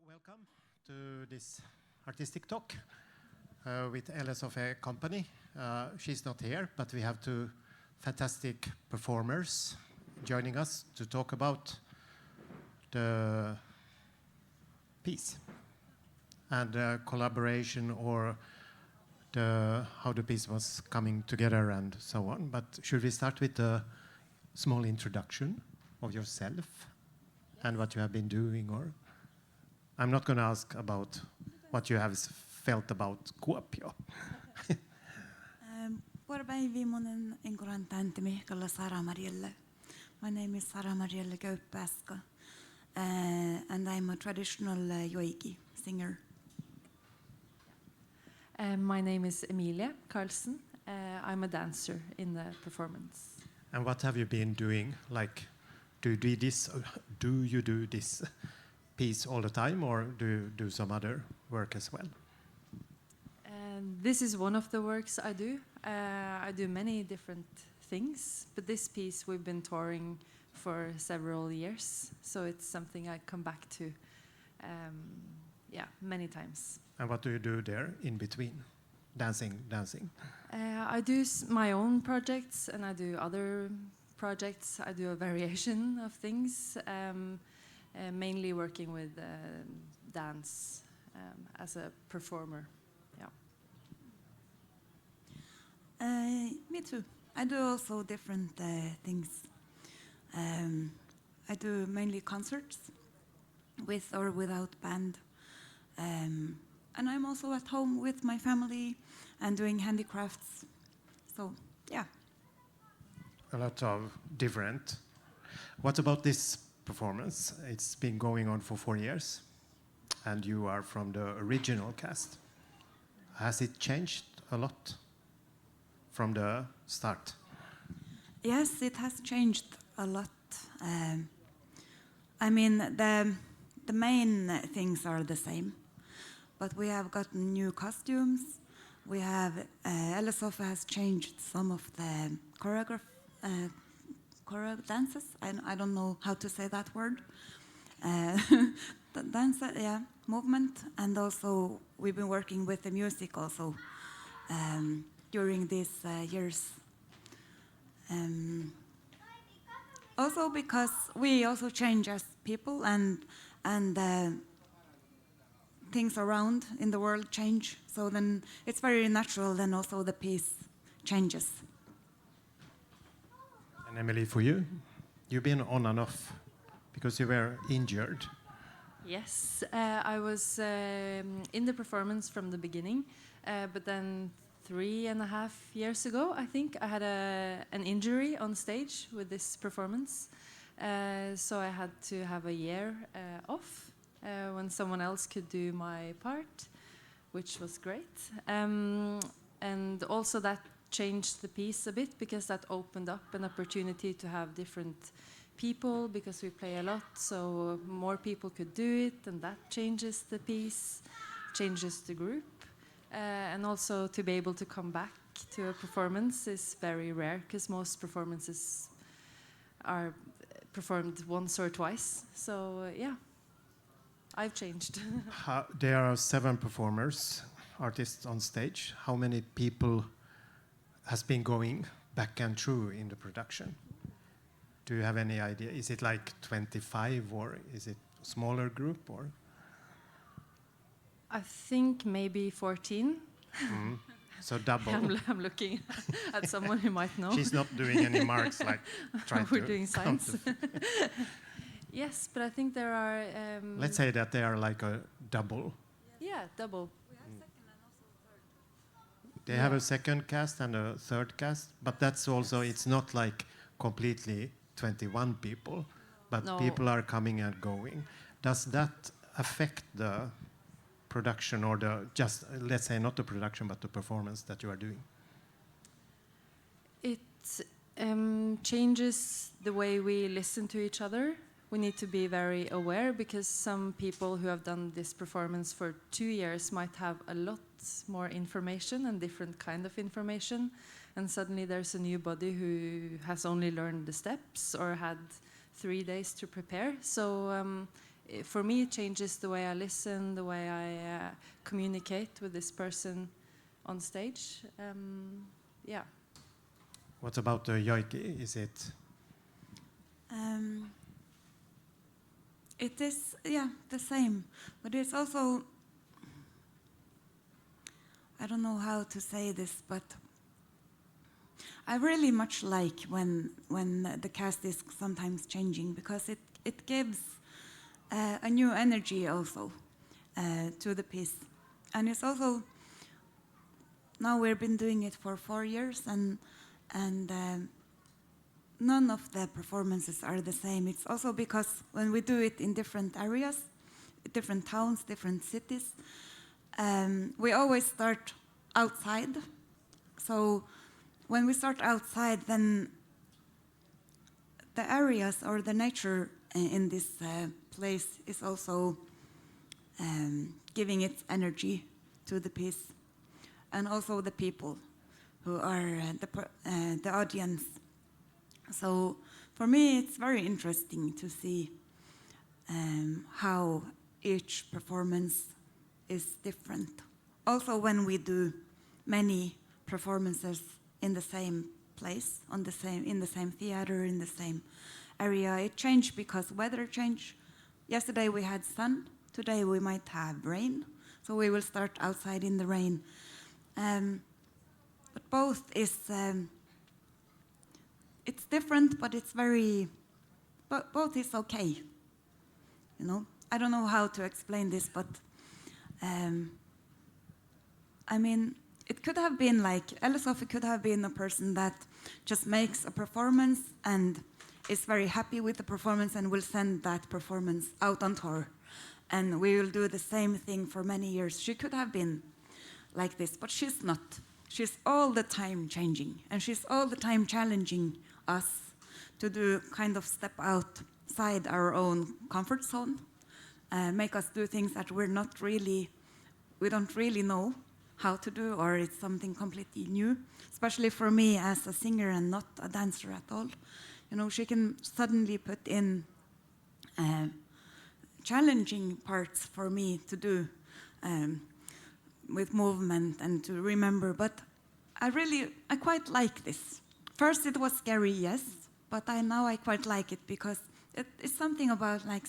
welcome to this artistic talk with Elle Sofe company. She's not here, but we have two fantastic performers joining us to talk about the piece and collaboration or how the piece was coming together and so on. But should we start with a small introduction of yourself and what you have been doing? Or I'm not going to ask about what you have felt about Kuopio. Viimeinen enkorantanti kalla Sara Marielle. My name is Sara Marielle Gaup Beaska, and I'm a traditional yoigi singer. My name is Emilie, Karlsen. I'm a dancer in the performance. And what have you been doing? Like, do you do this piece all the time, or do you do some other work as well? This is one of the works I do. I do many different things, but this piece we've been touring for several years, so it's something I come back to many times. And what do you do there in between? Dancing? I do my own projects, and I do other projects. I do a variation of things, mainly working with dance as a performer. Me too. I do also different things. I do mainly concerts with or without band. And I'm also at home with my family and doing handicrafts. So, yeah. A lot of different. What about this performance? It's been going on for 4 years, and you are from the original cast. Has it changed a lot from the start? Yes, it has changed a lot. I mean, the main things are the same, but we have gotten new costumes. We have Elle Sofe has changed some of the choreo dances. I don't know how to say that word. The dance, movement, and also we've been working with the music also during these years. Also because we also change as people, and things around in the world change. So then it's very natural. Then also the piece changes. And Emilie, for you, you've been on and off because you were injured. Yes, I was in the performance from the beginning, but then 3.5 years ago, I think, I had an injury on stage with this performance. So I had to have a year off when someone else could do my part, which was great. And also that changed the piece a bit, because that opened up an opportunity to have different people, because we play a lot, so more people could do it, and that changes the piece, changes the group. And also to be able to come back to a performance is very rare, because most performances are performed once or twice. So yeah, I've changed. There are 7 performers, artists on stage. How many people has been going back and through in the production? Do you have any idea? Is it like 25, or is it a smaller group, or? I think maybe 14. So double. I'm looking at someone who might know. She's not doing any marks, like trying We're to doing science. Yes, but I think there are... let's say that they are like a double. Yeah, double. We have second and also third. They have a second cast and a third cast, but that's also, it's not like completely 21 people, but No. people are coming and going. Does that affect the production, or just, let's say, not the production, but the performance that you are doing? It changes the way we listen to each other. We need to be very aware, because some people who have done this performance for 2 years might have a lot more information and different kind of information, and suddenly there's a new body who has only learned the steps or had 3 days to prepare. So for me, it changes the way I listen, the way I communicate with this person on stage. Yeah. What about the yoiki? Is it? It is, yeah, the same. But it's also, I don't know how to say this, but I really much like when the cast is sometimes changing, because it gives a new energy also to the piece. And it's also, now we've been doing it for 4 years, and none of the performances are the same. It's also because when we do it in different areas, different towns, different cities, we always start outside. So when we start outside, then the areas or the nature in this place is also giving its energy to the piece, and also the people who are the audience. So for me, it's very interesting to see how each performance is different. Also, when we do many performances in the same place, in the same theater, in the same area, it changed because weather changed. Yesterday we had sun. Today we might have rain. So we will start outside in the rain. But both is. It's different, but it's very. Both is okay. You know, I don't know how to explain this, but I mean, it could have been like Sofe could have been a person that just makes a performance and is very happy with the performance and will send that performance out on tour, and we will do the same thing for many years. She could have been like this, but she's not. She's all the time changing, and she's all the time challenging us to do kind of step outside our own comfort zone, make us do things that we don't really know how to do, or it's something completely new. Especially for me as a singer and not a dancer at all. You know, she can suddenly put in challenging parts for me to do with movement and to remember. But I quite like this. First it was scary, yes, but now I quite like it because it's something about like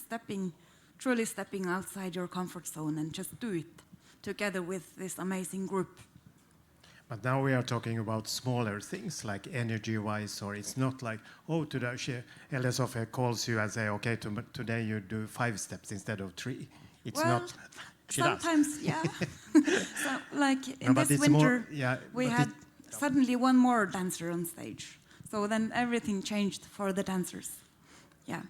truly stepping outside your comfort zone and just do it together with this amazing group. But now we are talking about smaller things, like energy-wise, or it's not like, oh, today Elle Sofe calls you and say, okay, today you do 5 steps instead of 3. It's well, not. Sometimes, yeah. So, like in No, this winter, we had suddenly one more dancer on stage. So then everything changed for the dancers. Yeah.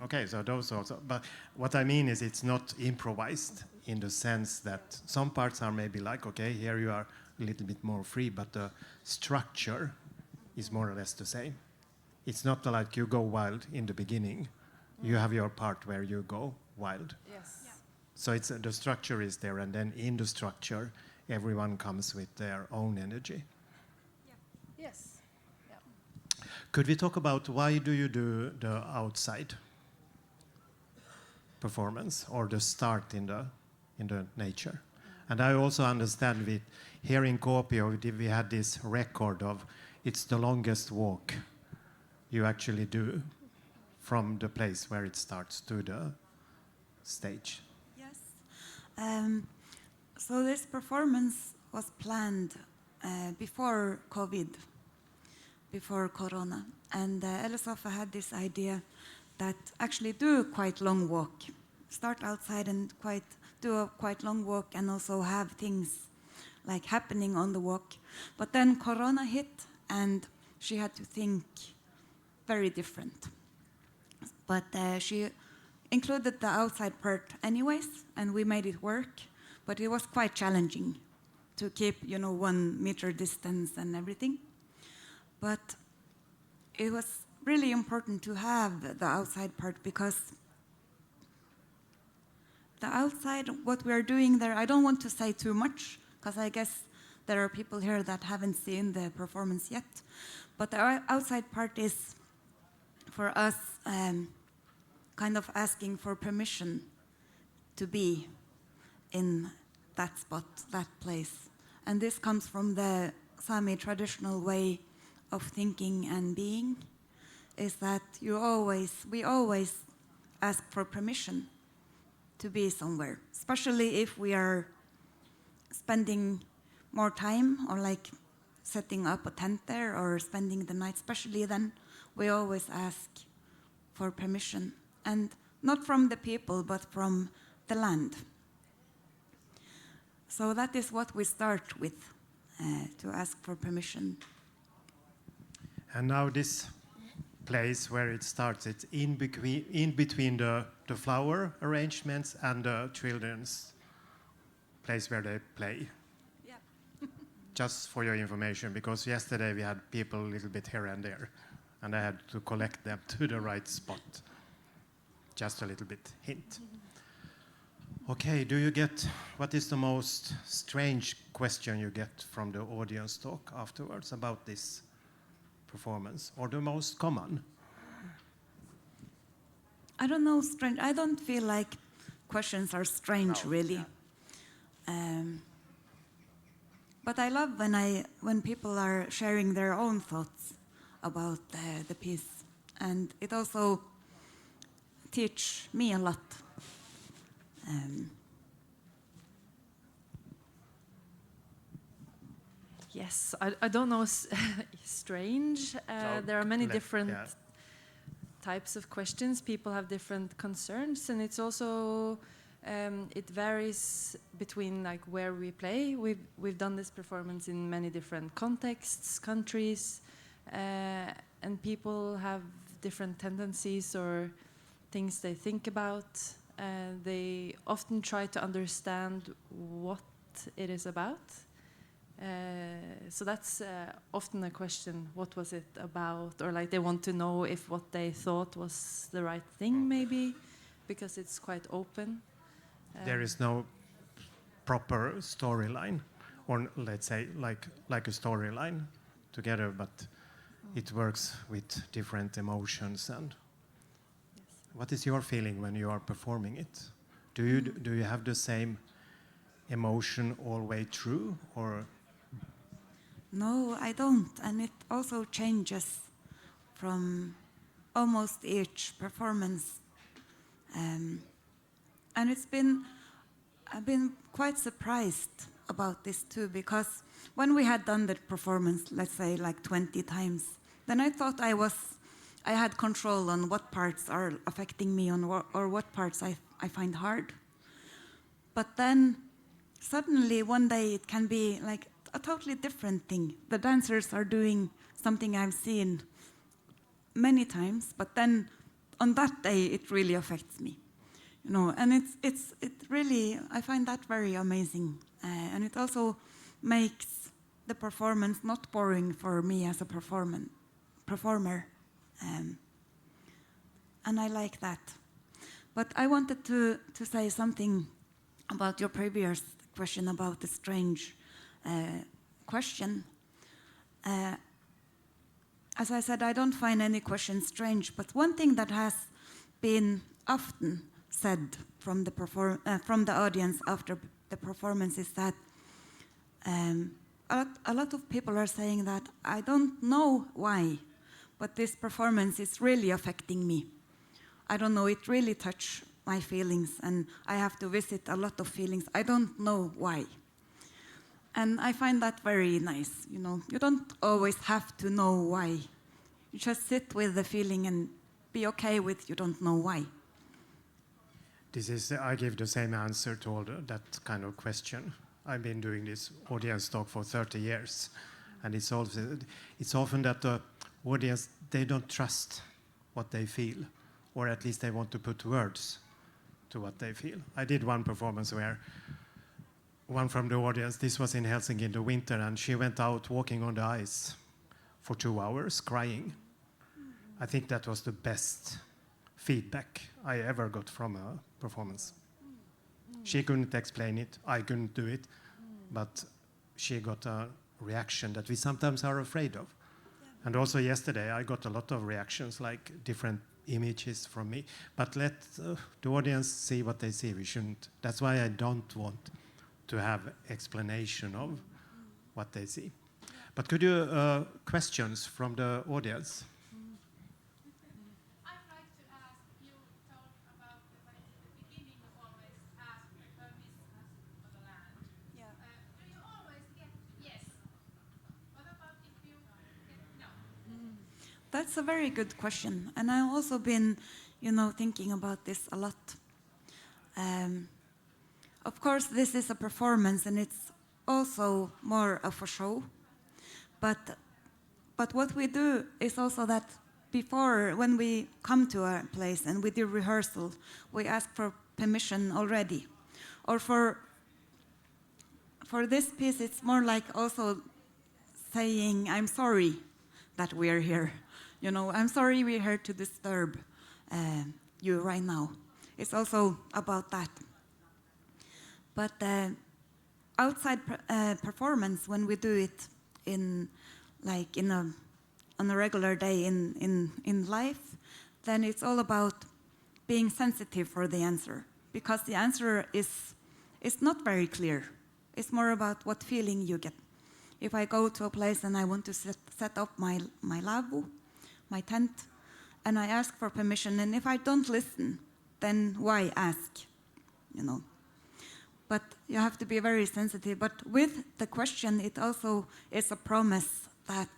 Okay, so those also. But what I mean is it's not improvised in the sense that some parts are maybe like, okay, here you are a little bit more free, but the structure is more or less the same. It's not like you go wild in the beginning. You have your part where you go wild. Yes. Yeah. So the structure is there, and then in the structure, everyone comes with their own energy. Yeah. Yes. Yeah. Could we talk about why do you do the outside performance or the start in the nature? And I also understand with here in Kuopio, we had this record of it's the longest walk you actually do from the place where it starts to the stage. Yes. So this performance was planned before COVID, before Corona. And Elle Sofe had this idea that actually do a quite long walk. Start outside and do a quite long walk and also have things like happening on the walk. But then Corona hit and she had to think very different. But she included the outside part anyways, and we made it work. But it was quite challenging to keep, 1 meter distance and everything. But it was really important to have the outside part because the outside, what we are doing there, I don't want to say too much because I guess there are people here that haven't seen the performance yet. But the outside part is, for us, kind of asking for permission to be in that spot, that place. And this comes from the Sami traditional way of thinking and being, is that we always ask for permission to be somewhere, especially if we are spending more time or like setting up a tent there or spending the night, especially then we always ask for permission, and not from the people but from the land. So that is what we start with, to ask for permission. And now this place where it starts, it's in between the flower arrangements and the children's place where they play. Yeah. Just for your information, because yesterday we had people a little bit here and there, and I had to collect them to the right spot. Just a little bit hint. Okay, do you get, what is the most strange question you get from the audience talk afterwards about this performance, or the most common? I don't know, strange. I don't feel like questions are strange, really. But I love when people are sharing their own thoughts about the piece, and it also teaches me a lot. Yes, I don't know, strange. There are many different types of questions. People have different concerns, and it's also, it varies between like where we play. We've done this performance in many different contexts, countries, and people have different tendencies or things they think about. They often try to understand what it is about. So that's often a question, what was it about? Or like they want to know if what they thought was the right thing, maybe, because it's quite open. There is no proper storyline, or let's say like a storyline together, but it works with different emotions. And what is your feeling when you are performing it? Do you have the same emotion all the way through, or? No, I don't, and it also changes from almost each performance. And I've been quite surprised about this too, because when we had done the performance, let's say like 20 times, then I thought I had control on what parts are affecting me or what parts I find hard. But then suddenly one day it can be like a totally different thing. The dancers are doing something I've seen many times, but then on that day it really affects me, you know. And it really, I find that very amazing, and it also makes the performance not boring for me as a performer, and I like that. But I wanted to say something about your previous question about the strange question. As I said, I don't find any question strange, but one thing that has been often said from the audience after the performance is that a lot of people are saying that I don't know why, but this performance is really affecting me. I don't know, it really touched my feelings, and I have to visit a lot of feelings. I don't know why. And I find that very nice, you know. You don't always have to know why. You just sit with the feeling and be okay with you don't know why. I give the same answer to all that kind of question. I've been doing this audience talk for 30 years, and it's often that the audience, they don't trust what they feel, or at least they want to put words to what they feel. I did one performance where one from the audience, this was in Helsinki in the winter, and she went out walking on the ice for 2 hours crying. I think that was the best feedback I ever got from a performance. She couldn't explain it, I couldn't do it, but she got a reaction that we sometimes are afraid of. And also yesterday I got a lot of reactions, like different images from me. But let the audience see what they see. We shouldn't. That's why I don't want to have explanation of what they see. But could you questions from the audience? I'd like to ask, you talk about the beginning you always ask permission for the land. Yeah. Do you always get yes? What about if you get no? That's a very good question, and I've also been, thinking about this a lot. Of course, this is a performance, and it's also more of a show. But what we do is also that before, when we come to a place and we do rehearsal, we ask for permission already. Or for this piece, it's more like also saying, I'm sorry that we're here. I'm sorry we're here to disturb you right now. It's also about that. But outside performance, when we do it on a regular day in life, then it's all about being sensitive for the answer, because the answer is not very clear. It's more about what feeling you get. If I go to a place and I want to set up my lavvo, my tent, and I ask for permission, and if I don't listen, then why ask? But you have to be very sensitive. But with the question, it also is a promise that,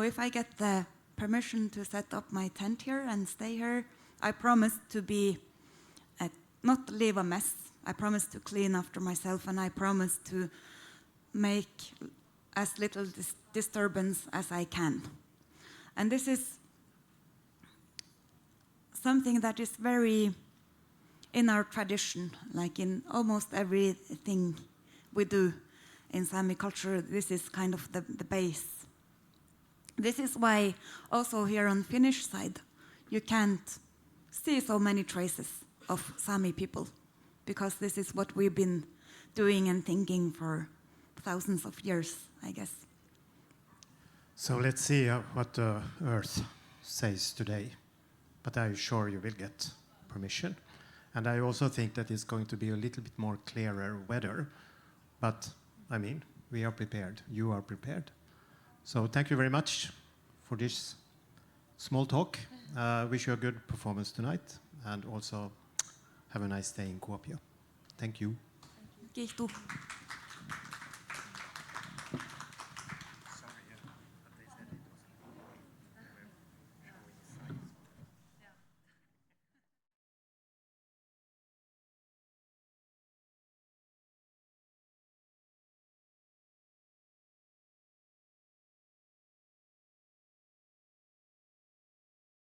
if I get the permission to set up my tent here and stay here, I promise to not leave a mess. I promise to clean after myself, and I promise to make as little disturbance as I can. And this is something that is very in our tradition, like in almost everything we do in Sami culture. This is kind of the base. This is why also here on Finnish side, you can't see so many traces of Sami people, because this is what we've been doing and thinking for thousands of years, I guess. So let's see what the Earth says today. But I'm sure you will get permission. And I also think that it's going to be a little bit more clearer weather. But, we are prepared. You are prepared. So thank you very much for this small talk. Wish you a good performance tonight. And also have a nice day in Kuopio. Thank you. Kiitos.